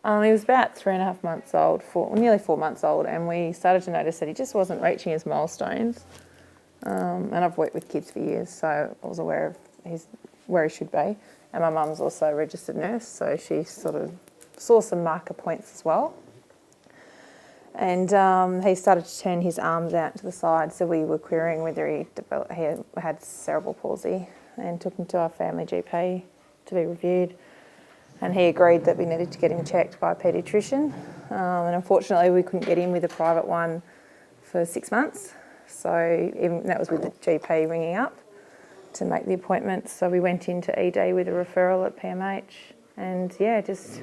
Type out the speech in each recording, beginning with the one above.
He was about 3.5 months old, nearly 4 months old, and we started to notice that he just wasn't reaching his milestones. And I've worked with kids for years, so I was aware of where he should be. And my mum's also a registered nurse, so she sort of saw some marker points as well. And he started to turn his arms out to the side, so we were querying whether he had cerebral palsy, and took him to our family GP to be reviewed. And he agreed that we needed to get him checked by a paediatrician. And unfortunately, we couldn't get him with a private one for 6 months. So even that was with the GP ringing up to make the appointment. So we went into ED with a referral at PMH, and yeah, just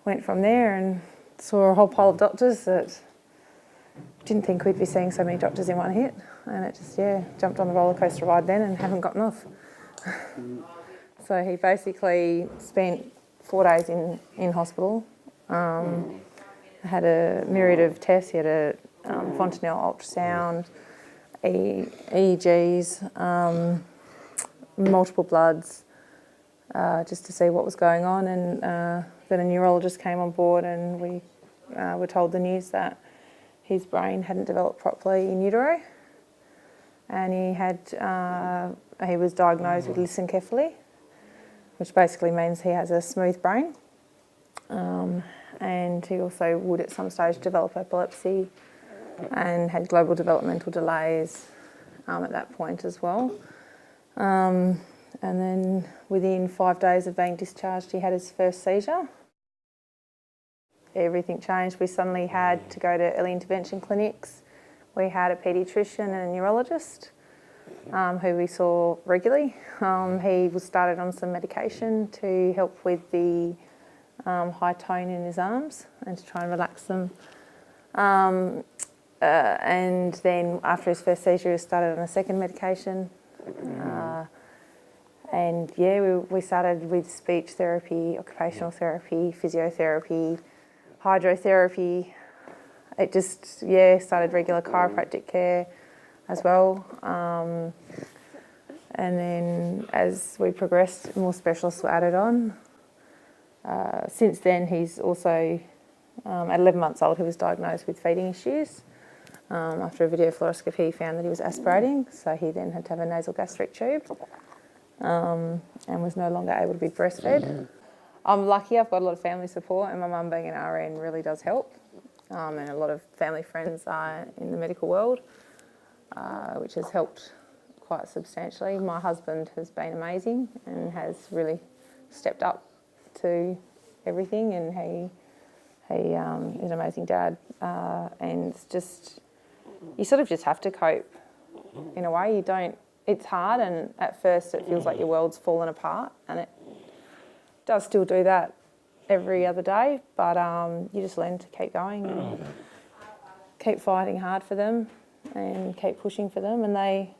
went from there and saw a whole pile of doctors that didn't think we'd be seeing so many doctors in one hit. And it just, jumped on the roller coaster ride then and haven't gotten off. So he basically spent 4 days in hospital. Had a myriad of tests. He had a Fontanelle ultrasound, EEGs, multiple bloods, just to see what was going on. And then a neurologist came on board, and we were told the news that his brain hadn't developed properly in utero, and he was diagnosed with lissencephaly, which basically means he has a smooth brain, and he also would at some stage develop epilepsy, and had global developmental delays at that point as well. And then within 5 days of being discharged, he had his first seizure. Everything changed. We suddenly had to go to early intervention clinics. We had a paediatrician and a neurologist who we saw regularly. He was started on some medication to help with the high tone in his arms and to try and relax them. And then after his first seizure, he was started on a second medication. We started with speech therapy, occupational therapy, physiotherapy, hydrotherapy. It just, started regular chiropractic care as well. And then as we progressed, more specialists were added on. Since then, he's also, at 11 months old, he was diagnosed with feeding issues. After a video fluoroscopy, he found that he was aspirating, so he then had to have a nasal gastric tube, and was no longer able to be breastfed. I'm lucky, I've got a lot of family support, and my mum being an RN really does help. And a lot of family friends are in the medical world, which has helped quite substantially. My husband has been amazing and has really stepped up to everything, and he is an amazing dad, and it's just, you sort of just have to cope in a way. It's hard, and at first it feels like your world's fallen apart, and it does still do that every other day, but you just learn to keep going and keep fighting hard for them and keep pushing for them, and they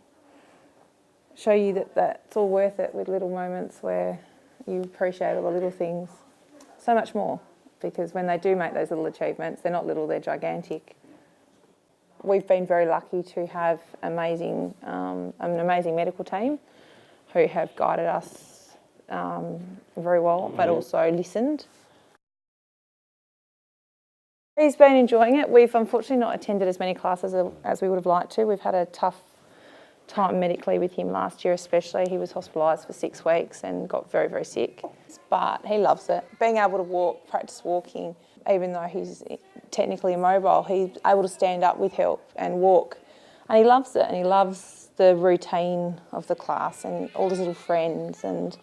show you that that's all worth it, with little moments where you appreciate all the little things so much more, because when they do make those little achievements, they're not little, they're gigantic. We've been very lucky to have an amazing medical team who have guided us very well, but also listened. He's been enjoying it. We've unfortunately not attended as many classes as we would have liked to. We've had a tough time medically with him last year especially. He was hospitalised for 6 weeks and got very, very sick. But he loves it. Being able to practice walking, even though he's technically immobile, he's able to stand up with help and walk. And he loves it, and he loves the routine of the class and all his little friends, and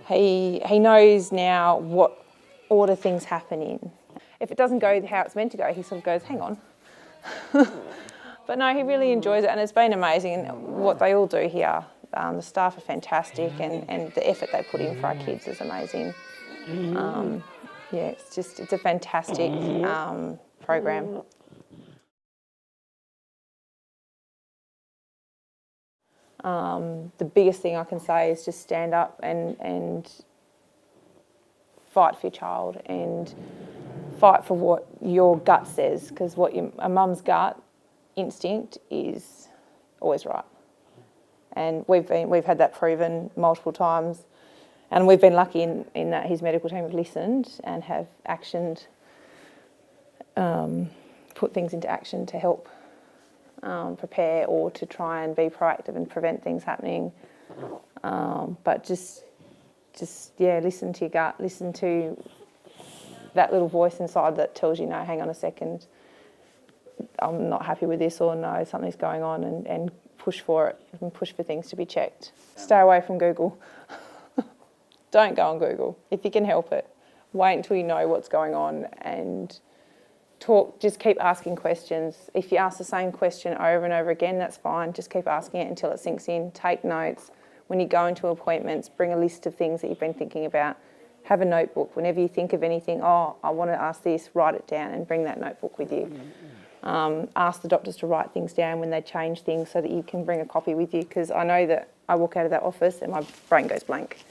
he knows now what order things happen in. If it doesn't go how it's meant to go, he sort of goes, hang on. But no, he really enjoys it, and it's been amazing what they all do here. The staff are fantastic, and the effort they put in for our kids is amazing. It's a fantastic program. The biggest thing I can say is just stand up and fight for your child, and fight for what your gut says, because a mum's gut instinct is always right. And we've had that proven multiple times, And we've been lucky in that his medical team have listened and have actioned, put things into action to help prepare or to try and be proactive and prevent things happening. But just listen to your gut, listen to that little voice inside that tells you, no, hang on a second, I'm not happy with this, or no, something's going on, and push for it and push for things to be checked. Stay away from Google. Don't go on Google if you can help it. Wait until you know what's going on and talk. Just keep asking questions. If you ask the same question over and over again, that's fine. Just keep asking it until it sinks in. Take notes. When you go into appointments, bring a list of things that you've been thinking about. Have a notebook. Whenever you think of anything, I want to ask this, write it down and bring that notebook with you. Ask the doctors to write things down when they change things so that you can bring a copy with you, because I know that I walk out of that office and my brain goes blank.